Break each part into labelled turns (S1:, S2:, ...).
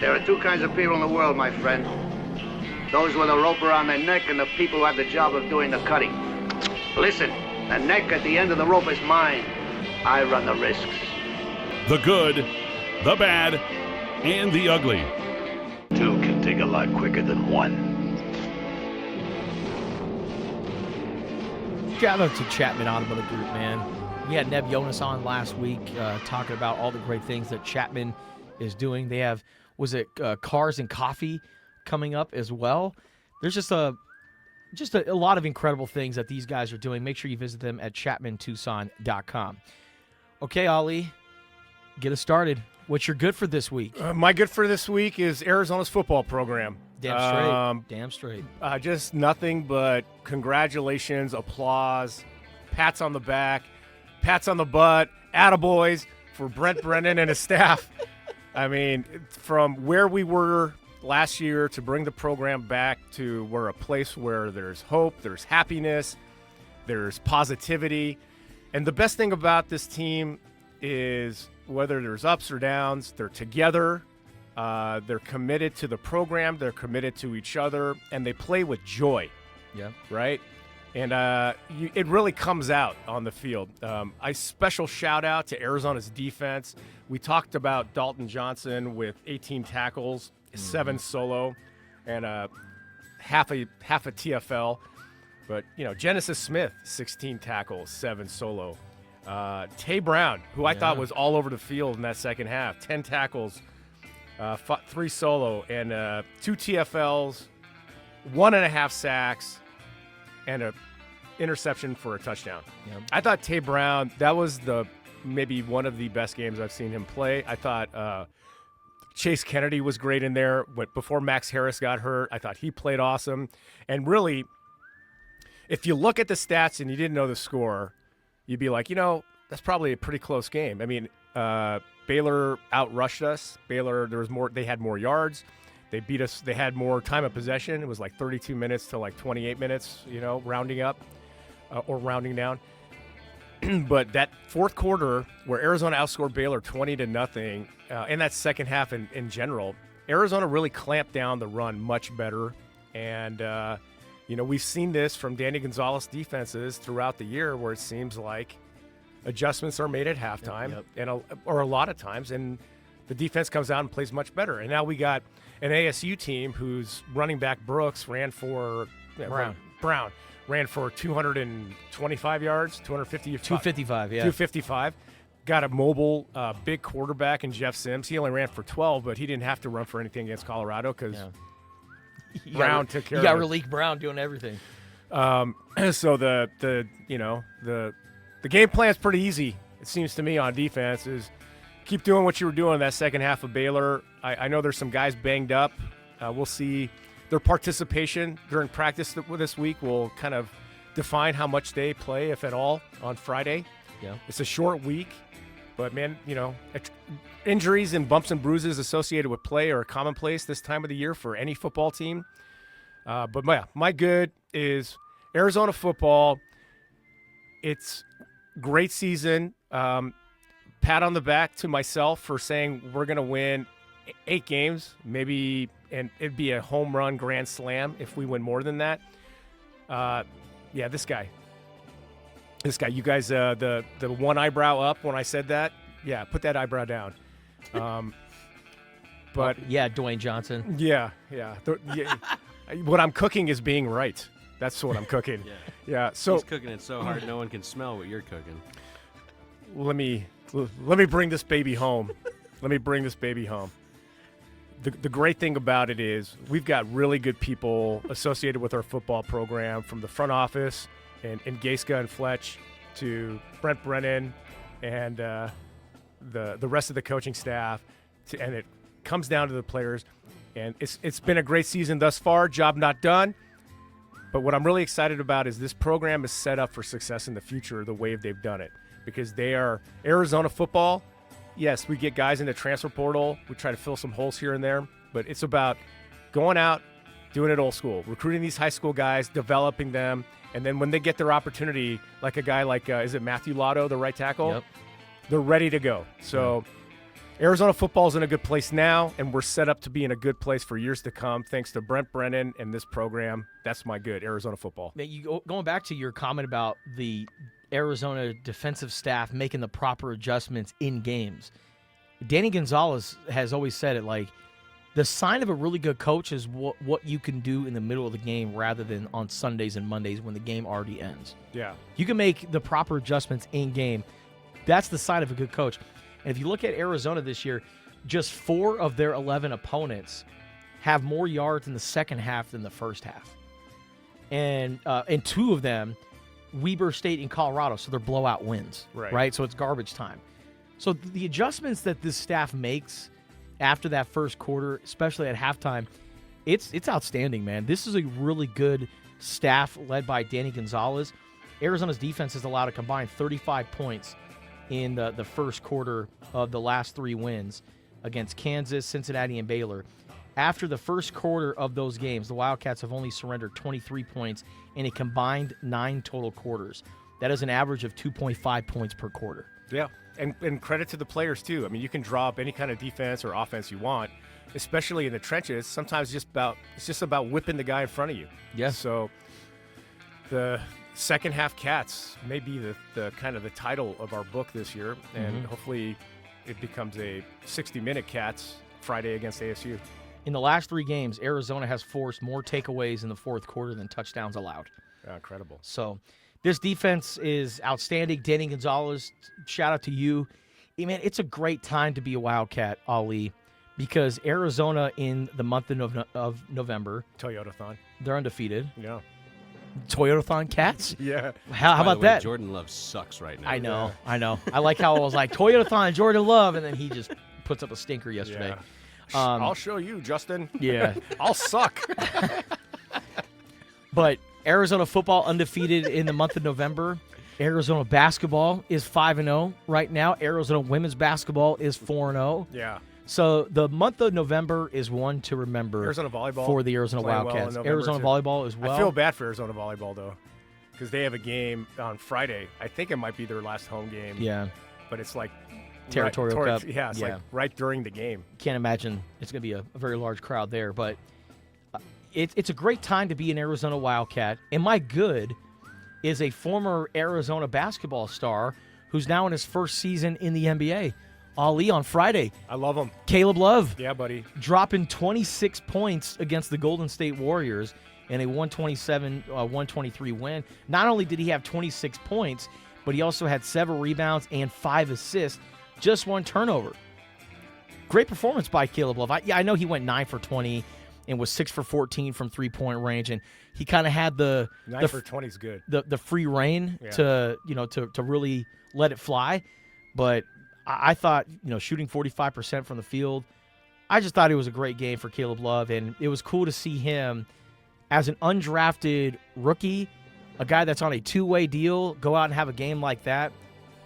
S1: There are two kinds of people in the world, my friend. Those with a rope around their neck and the people who have the job of doing the cutting. Listen, the neck at the end of the rope is mine. I run the risks.
S2: The good, the bad, and the ugly.
S3: Two can dig a lot quicker than one.
S4: Shout out to Chapman Automotive Group, man. We had Neb Jonas on last week talking about all the great things that Chapman is doing. They have, Cars and Coffee coming up as well. There's just a lot of incredible things that these guys are doing. Make sure you visit them at ChapmanTucson.com. Okay, Ali, get us started. What's your good for this week?
S5: My good for this week is Arizona's football program.
S4: Damn straight.
S5: Just nothing but congratulations, applause, pats on the back, pats on the butt, attaboys for Brent Brennan and his staff. I mean, from where we were last year to bring the program back to we're a place where there's hope, there's happiness, there's positivity. And the best thing about this team is whether there's ups or downs, they're together. They're committed to the program. They're committed to each other, and they play with joy.
S4: Yeah.
S5: Right? And it really comes out on the field. A special shout-out to Arizona's defense. We talked about Dalton Johnson with 18 tackles, 7 solo, and half a TFL. But, Genesis Smith, 16 tackles, 7 solo. Tay Brown, who I thought was all over the field in that second half, 10 tackles, 3 solo, and 2 TFLs, 1.5 sacks, and a interception for a touchdown.
S4: Yep.
S5: I thought Tay Brown, that was maybe one of the best games I've seen him play. I thought Chase Kennedy was great in there. But before Max Harris got hurt, I thought he played awesome. And really, if you look at the stats and you didn't know the score, you'd be like, that's probably a pretty close game. I mean, Baylor outrushed us. Baylor, they had more yards. They beat us. They had more time of possession. It was like 32 minutes to like 28 minutes, rounding up or rounding down. But that fourth quarter where Arizona outscored Baylor 20-0, in that second half in general, Arizona really clamped down the run much better. And, we've seen this from Danny Gonzalez defenses throughout the year where it seems like adjustments are made at halftime or a lot of times, and the defense comes out and plays much better. And now we got an ASU team whose running back Brooks ran for Brown ran for 225 yards,
S4: 255,
S5: 255. Got a mobile, big quarterback in Jeff Sims. He only ran for 12, but he didn't have to run for anything against Colorado because Brown took care of it.
S4: You got Raleek Brown doing everything.
S5: So the game plan's pretty easy, it seems to me, on defense is keep doing what you were doing in that second half of Baylor. I know there's some guys banged up. We'll see their participation during practice this week will kind of define how much they play, if at all, on Friday.
S4: Yeah.
S5: It's a short week, but, man, injuries and bumps and bruises associated with play are commonplace this time of the year for any football team. But my good is Arizona football. It's great season. Pat on the back to myself for saying we're going to win 8 games, maybe, and it'd be a home run grand slam if we win more than that. This guy. You guys, the one eyebrow up when I said that. Yeah, put that eyebrow down. But
S4: Dwayne Johnson.
S5: Yeah. What I'm cooking is being right. That's what I'm cooking. Yeah. So
S6: he's cooking it so hard no one can smell what you're cooking.
S5: Let me bring this baby home. The great thing about it is we've got really good people associated with our football program, from the front office and Gaiska and Fletch to Brent Brennan and the rest of the coaching staff, and it comes down to the players. And it's been a great season thus far. Job not done. But what I'm really excited about is this program is set up for success in the future the way they've done it, because they are Arizona football. Yes, we get guys in the transfer portal. We try to fill some holes here and there, but it's about going out, doing it old school, recruiting these high school guys, developing them, and then when they get their opportunity, like a guy like, is it Matthew Lotto, the right tackle?
S4: Yep.
S5: They're ready to go. So Arizona football's in a good place now, and we're set up to be in a good place for years to come, thanks to Brent Brennan and this program. That's my good, Arizona football.
S4: Going back to your comment about the Arizona defensive staff making the proper adjustments in games, Danny Gonzalez has always said it, like, the sign of a really good coach is what you can do in the middle of the game rather than on Sundays and Mondays when the game already ends.
S5: Yeah.
S4: You can make the proper adjustments in game. That's the sign of a good coach. And if you look at Arizona this year, just 4 of their 11 opponents have more yards in the second half than the first half. And 2 of them, Weber State and Colorado, so they're blowout wins, right? So it's garbage time. So the adjustments that this staff makes after that first quarter, especially at halftime, it's outstanding, man. This is a really good staff led by Danny Gonzalez. Arizona's defense has allowed a combined 35 points in the first quarter of the last 3 wins against Kansas, Cincinnati, and Baylor. After the first quarter of those games, the Wildcats have only surrendered 23 points in a combined 9 total quarters. That is an average of 2.5 points per quarter.
S5: Yeah, and credit to the players, too. I mean, you can draw up any kind of defense or offense you want, especially in the trenches. Sometimes it's just about whipping the guy in front of you.
S4: Yes.
S5: So the second half Cats may be the kind of the title of our book this year, and hopefully it becomes a 60-minute Cats Friday against ASU.
S4: In the last 3 games, Arizona has forced more takeaways in the fourth quarter than touchdowns allowed.
S5: Incredible.
S4: So this defense is outstanding. Danny Gonzalez, shout out to you. Hey, man, it's a great time to be a Wildcat, Ali, because Arizona in the month of November,
S5: Toyotathon.
S4: they're undefeated.
S5: Yeah.
S4: Toyotathon Cats?
S5: Yeah.
S4: How
S6: By
S4: about
S6: the way,
S4: that?
S6: Jordan Love sucks right now.
S4: I know. I like how I was like, Toyotathon, Jordan Love, and then he just puts up a stinker yesterday.
S5: Yeah. I'll show you, Justin.
S4: Yeah.
S5: I'll suck.
S4: But Arizona football undefeated in the month of November. Arizona basketball is 5-0 right now. Arizona women's basketball is 4-0.
S5: Yeah.
S4: So the month of November is one to remember.
S5: Arizona volleyball
S4: for the Arizona
S5: playing well in
S4: Wildcats.
S5: November,
S4: Arizona
S5: too.
S4: volleyball as well.
S5: I feel bad for Arizona volleyball, though, because they have a game on Friday. I think it might be their last home game.
S4: Yeah.
S5: But it's like
S4: Territorial Cup.
S5: Yeah, it's like right during the game.
S4: Can't imagine it's going to be a very large crowd there. But it's a great time to be an Arizona Wildcat. And my good is a former Arizona basketball star who's now in his first season in the NBA. Ali on Friday.
S5: I love him.
S4: Caleb Love.
S5: Yeah, buddy.
S4: Dropping 26 points against the Golden State Warriors in a 127-123 win. Not only did he have 26 points, but he also had 7 rebounds and 5 assists, just 1 turnover. Great performance by Caleb Love. I know he went 9 for 20 and was 6 for 14 from three-point range, and he kind of had
S5: 9 for 20 is good.
S4: The free reign to really let it fly. But I thought, shooting 45% from the field, I just thought it was a great game for Caleb Love, and it was cool to see him as an undrafted rookie, a guy that's on a 2-way deal, go out and have a game like that.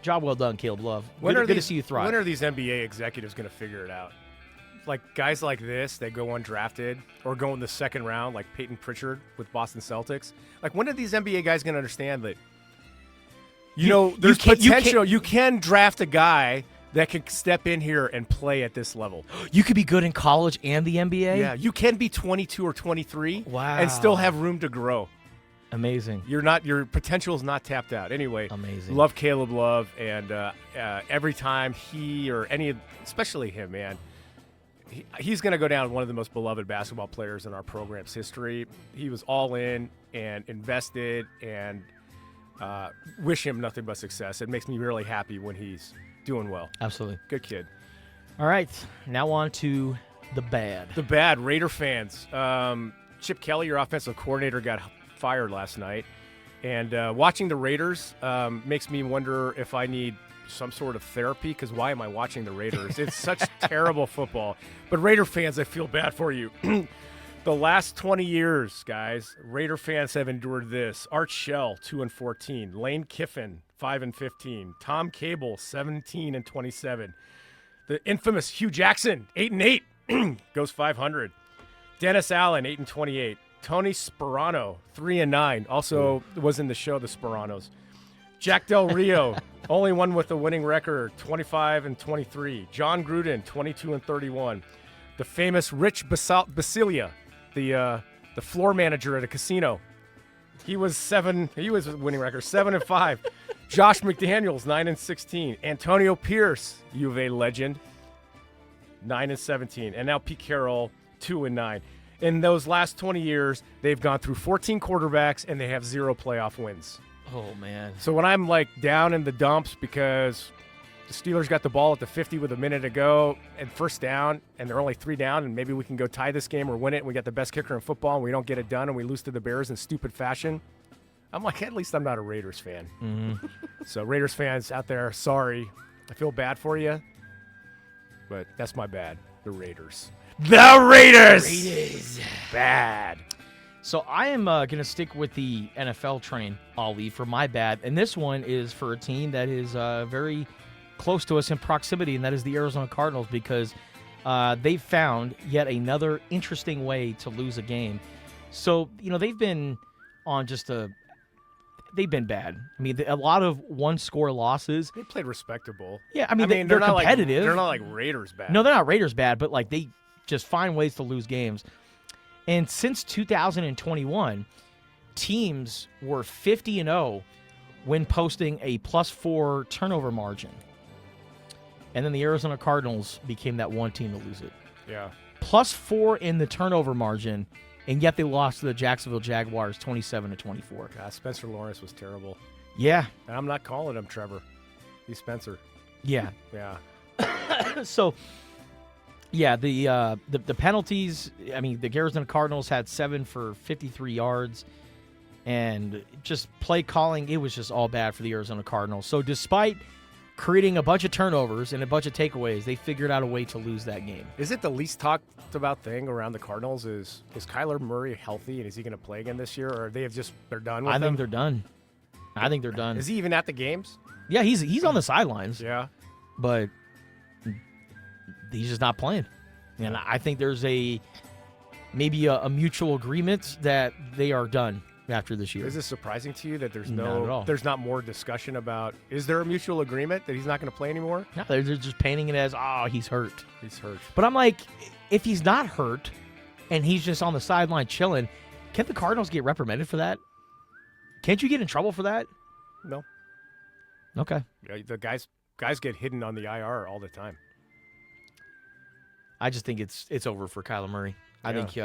S4: Job well done, Caleb Love. Good to see you thrive.
S5: When are these NBA executives going to figure it out? Like guys like this that go undrafted or go in the second round, like Peyton Pritchard with Boston Celtics. Like, when are these NBA guys going to understand that, there's potential? You can draft a guy that can step in here and play at this level.
S4: You could be good in college and the NBA?
S5: Yeah, you can be 22 or 23
S4: wow.
S5: and still have room to grow.
S4: Amazing.
S5: Your potential is not tapped out. Anyway,
S4: amazing.
S5: Love Caleb Love, and every time he or especially him, man, he's going to go down one of the most beloved basketball players in our program's history. He was all in and invested, and wish him nothing but success. It makes me really happy when he's doing well.
S4: Absolutely.
S5: Good kid.
S4: All right, now on to the bad.
S5: The bad, Raider fans. Chip Kelly, your offensive coordinator, got fired last night. And watching the Raiders makes me wonder if I need some sort of therapy, because why am I watching the Raiders? It's such terrible football. But Raider fans, I feel bad for you. The last 20 years, guys, Raider fans have endured this. Art Shell, 2-14. Lane Kiffin, 5-15. Tom Cable, 17-27. The infamous Hugh Jackson, 8-8, goes 500. Dennis Allen, 8-28. Tony Sperano, 3-9, also was in the show The Speranos. Jack Del Rio, only one with a winning record, 25-23. John Gruden, 22-31. The famous Rich Basilia, the floor manager at a casino. He was a winning record, 7-5. Josh McDaniels, 9-16. Antonio Pierce, U of A legend, 9-17. And now Pete Carroll, 2-9. In those last 20 years, they've gone through 14 quarterbacks and they have 0 playoff wins.
S4: Oh, man.
S5: So when I'm like down in the dumps because the Steelers got the ball at the 50 with a minute to go and first down, and they're only 3 down, and maybe we can go tie this game or win it, and we got the best kicker in football, and we don't get it done, and we lose to the Bears in stupid fashion, I'm like, at least I'm not a Raiders fan.
S4: Mm-hmm.
S5: So Raiders fans out there, sorry. I feel bad for you, but that's my bad. The Raiders. The Raiders! Bad.
S4: So I am going to stick with the NFL train, Ollie, for my bad. And this one is for a team that is very close to us in proximity, and that is the Arizona Cardinals, because they found yet another interesting way to lose a game. So, they've been on they've been bad. I mean, a lot of one-score losses.
S5: They played respectable.
S4: Yeah, I mean they're
S5: not
S4: competitive.
S5: They're not like Raiders bad.
S4: No, they're not Raiders bad, but they just find ways to lose games. And since 2021, teams were 50-0 when posting a +4 turnover margin. And then the Arizona Cardinals became that one team to lose it.
S5: Yeah.
S4: +4 in the turnover margin, and yet they lost to the Jacksonville Jaguars 27-24.
S5: God, Spencer Lawrence was terrible.
S4: Yeah.
S5: And I'm not calling him Trevor. He's Spencer.
S4: Yeah.
S5: Yeah.
S4: So, yeah, the penalties, I mean, the Arizona Cardinals had 7 for 53 yards, and just play calling, it was just all bad for the Arizona Cardinals. So despite creating a bunch of turnovers and a bunch of takeaways, they figured out a way to lose that game.
S5: Is it the least talked about thing around the Cardinals is Kyler Murray healthy, and is he going to play again this year, or they're done with him?
S4: I think they're done. I think they're done.
S5: Is he even at the games?
S4: Yeah, he's on the sidelines.
S5: Yeah.
S4: But he's just not playing. And I think there's maybe a mutual agreement that they are done after this year.
S5: Is this surprising to you that there's
S4: Not at all.
S5: there's not more discussion about, is there a mutual agreement that he's not going to play anymore?
S4: No, they're just painting it as, he's hurt.
S5: He's hurt.
S4: But I'm like, if he's not hurt and he's just on the sideline chilling, can't the Cardinals get reprimanded for that? Can't you get in trouble for that?
S5: No.
S4: Okay.
S5: Yeah, the guys get hidden on the IR all the time.
S4: I just think it's over for Kyler Murray. I think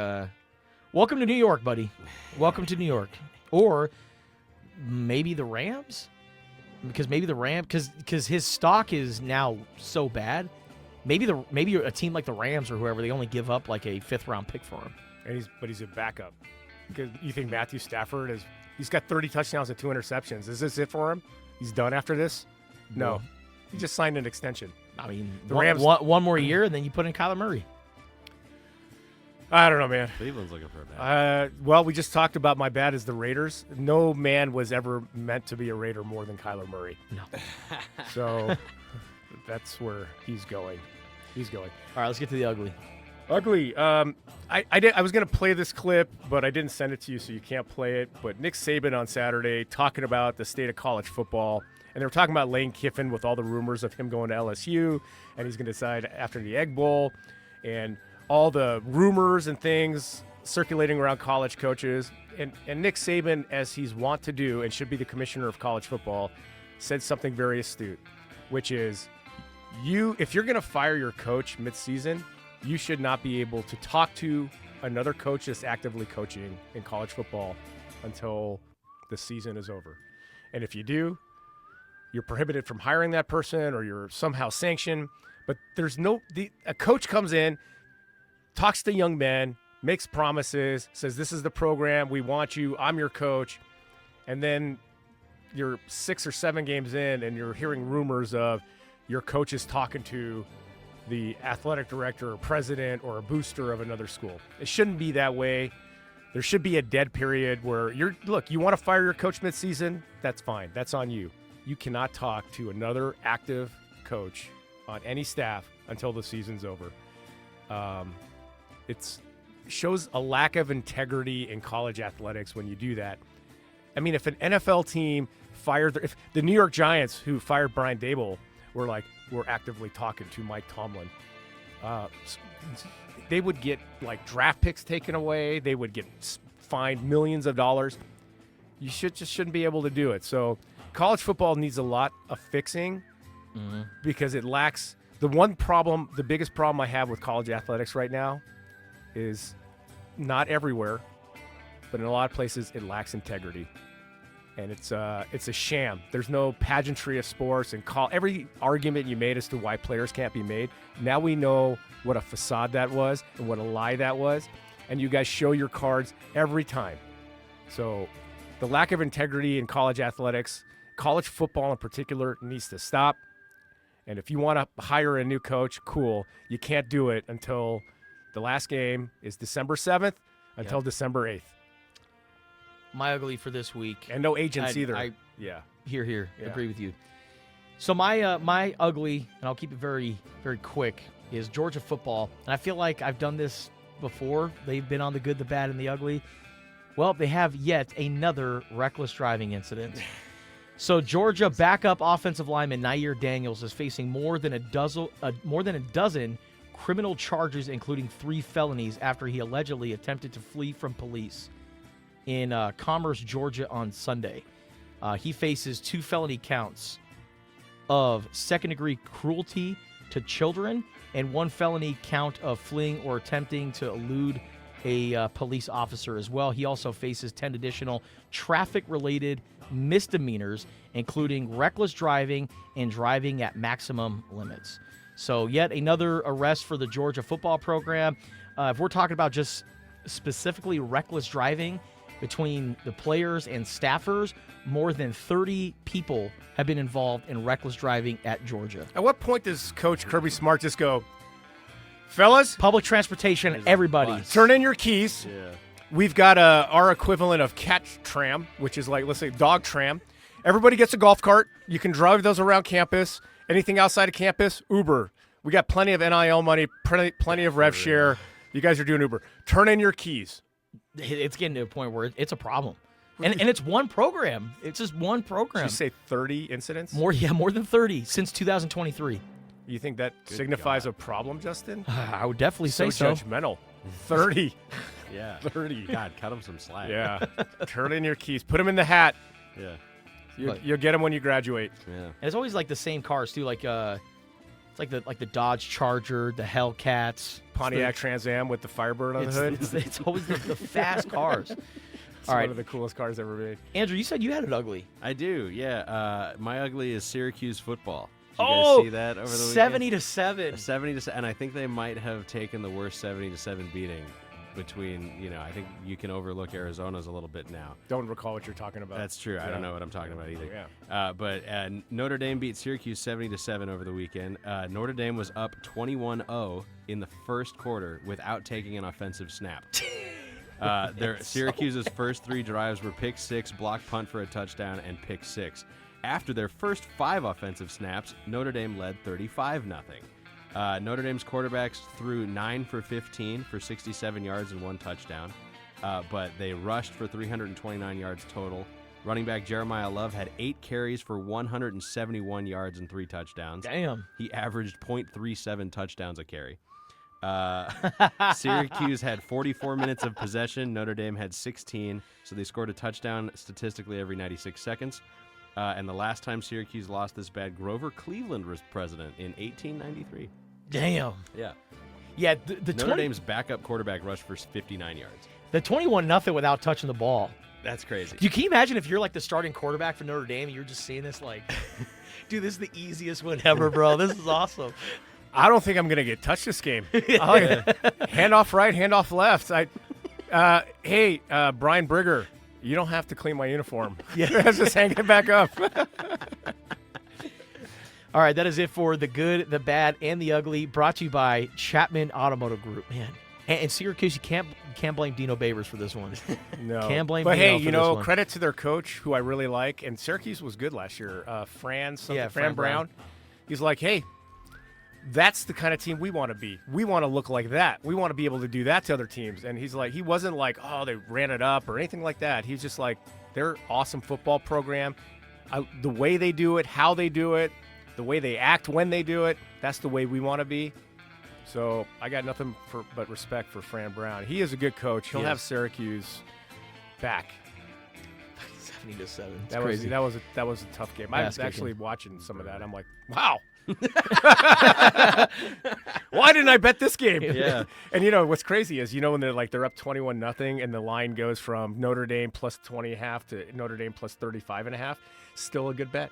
S4: welcome to New York, buddy. Welcome to New York. Or maybe the Rams? Because his stock is now so bad. Maybe a team like the Rams or whoever, they only give up like a 5th round pick for him.
S5: But he's a backup. Because you think Matthew Stafford he's got 30 touchdowns and 2 interceptions. Is this it for him? He's done after this? No.
S4: Well,
S5: He just signed an extension.
S4: I mean,
S5: The Rams-
S4: one more year, and then you put in Kyler Murray.
S5: I don't know, man.
S6: Cleveland's looking for a bad.
S5: Well, we just talked about my bad is the Raiders. No man was ever meant to be a Raider more than Kyler Murray.
S4: No.
S5: So that's where he's going.
S4: All right, let's get to the ugly.
S5: Ugly. I was going to play this clip, but I didn't send it to you, so you can't play it. But Nick Saban on Saturday talking about the state of college football. And they were talking about Lane Kiffin with all the rumors of him going to LSU, and he's going to decide after the Egg Bowl, and all the rumors and things circulating around college coaches. And Nick Saban, as he's wont to do and should be the commissioner of college football, said something very astute, which is if you're going to fire your coach midseason, you should not be able to talk to another coach that's actively coaching in college football until the season is over. And if you do, you're prohibited from hiring that person or you're somehow sanctioned. But there's a coach comes in, talks to young men, makes promises, says, this is the program, we want you, I'm your coach. And then you're 6 or 7 games in and you're hearing rumors of your coach is talking to the athletic director or president or a booster of another school. It shouldn't be that way. There should be a dead period where you want to fire your coach midseason? That's fine. That's on you. You cannot talk to another active coach on any staff until the season's over. It shows a lack of integrity in college athletics when you do that. I mean, if an NFL team fired if the New York Giants, who fired Brian Daboll, were actively talking to Mike Tomlin, they would get like draft picks taken away. They would get fined millions of dollars. You shouldn't be able to do it. So college football needs a lot of fixing because it lacks the biggest problem I have with college athletics right now is not everywhere, but in a lot of places it lacks integrity. And it's a sham. There's no pageantry of sports, and every argument you made as to why players can't be made, now we know what a facade that was and what a lie that was, and you guys show your cards every time. So the lack of integrity in college athletics, college football in particular, needs to stop. And if you want to hire a new coach, cool. You can't do it until the last game is December 7th until December 8th.
S4: My ugly for this week.
S5: And no agents either.
S4: Here. Agree with you. So my ugly, and I'll keep it very, very quick, is Georgia football. And I feel like I've done this before. They've been on the good, the bad, and the ugly. Well, they have yet another reckless driving incident. So Georgia backup offensive lineman Nair Daniels is facing more than a dozen criminal charges, including 3 felonies, after he allegedly attempted to flee from police in Commerce, Georgia on Sunday. He faces 2 felony counts of second-degree cruelty to children and 1 felony count of fleeing or attempting to elude a police officer as well. He also faces 10 additional traffic-related misdemeanors, including reckless driving and driving at maximum limits. So yet another arrest for the Georgia football program. If we're talking about just specifically reckless driving between the players and staffers, more than 30 people have been involved in reckless driving at Georgia.
S5: At what point does Coach Kirby Smart just go, fellas,
S4: Public transportation, everybody.
S5: turn in your keys.
S6: Yeah.
S5: We've got our equivalent of cat tram, which is like, let's say, dog tram. Everybody gets a golf cart. You can drive those around campus. Anything outside of campus, Uber. We got plenty of NIL money, plenty of rev share. You guys are doing Uber. Turn in your keys.
S4: It's getting to a point where it's a problem. And it's one program. It's just one program.
S5: Did you say 30 incidents?
S4: More than 30 since 2023.
S5: You think that signifies a problem, Justin?
S4: I would definitely say so.
S5: Judgmental. 30.
S6: Yeah.
S5: 30.
S6: God, cut him some slack.
S5: Yeah. Turn in your keys. Put them in the hat.
S6: Yeah.
S5: You'll get them when you graduate.
S6: Yeah.
S4: And it's always like the same cars too, like it's like the Dodge Charger, the Hellcats,
S5: Pontiac Trans Am with the Firebird on the hood.
S4: It's always the fast cars.
S5: It's
S4: All right,
S5: one of the coolest cars ever made.
S4: Andrew, you said you had it ugly.
S6: I do, yeah. My ugly is Syracuse football. Did you
S4: Oh,
S6: guys see that over the weekend?
S4: 70-7.
S6: 70-7, and I think they might have taken the worst 70-7 beating between, I think you can overlook Arizona's a little bit now.
S5: Don't recall what you're talking about.
S6: That's true. I don't know what I'm talking about either.
S5: Yeah.
S6: But Notre Dame beat Syracuse 70-7 over the weekend. Notre Dame was up 21-0 in the first quarter without taking an offensive snap. Syracuse's first 3 drives were pick 6, block punt for a touchdown, and pick 6. After their first 5 offensive snaps, Notre Dame led 35-0. Notre Dame's quarterbacks threw 9 for 15 for 67 yards and 1 touchdown, but they rushed for 329 yards total. Running back Jeremiah Love had 8 carries for 171 yards and 3 touchdowns.
S4: Damn.
S6: He averaged .37 touchdowns a carry. Syracuse had 44 minutes of possession. Notre Dame had 16, so they scored a touchdown statistically every 96 seconds. And the last time Syracuse lost this bad, Grover Cleveland was president in 1893.
S4: Damn.
S6: Yeah.
S4: Yeah,
S6: Notre Dame's backup quarterback rushed for 59 yards.
S4: The 21-0 without touching the ball.
S6: That's crazy.
S4: Can you imagine if you're like the starting quarterback for Notre Dame and you're just seeing this like, dude, this is the easiest one ever, bro. This is awesome.
S5: I don't think I'm going to get touched this game. Hand off right, hand off left. Hey, Brian Brigger, you don't have to clean my uniform. Yeah. Just hang it back up.
S4: All right, that is it for the good, the bad, and the ugly, brought to you by Chapman Automotive Group. Man, and Syracuse, you can't blame Dino Babers for this one.
S5: No.
S4: Can't blame
S5: But
S4: Dino
S5: hey,
S4: for this one.
S5: credit to their coach, who I really like, and Syracuse was good last year. Fran Brown. He's like, hey, that's the kind of team we want to be. We want to look like that. We want to be able to do that to other teams. And he's like, he wasn't like, oh, they ran it up or anything like that. He's just like, they're awesome football program. the way they do it, how they do it, the way they act when they do it, that's the way we want to be. So I got nothing but respect for Fran Brown. He is a good coach. He'll have Syracuse back.
S4: 70-7.
S5: That was a tough game. I was actually watching some of that. I'm like, wow. Why didn't I bet this game?
S6: Yeah.
S5: And what's crazy is when they're up 21-0 and the line goes from Notre Dame plus 20.5 to Notre Dame plus 35.5, still a good bet.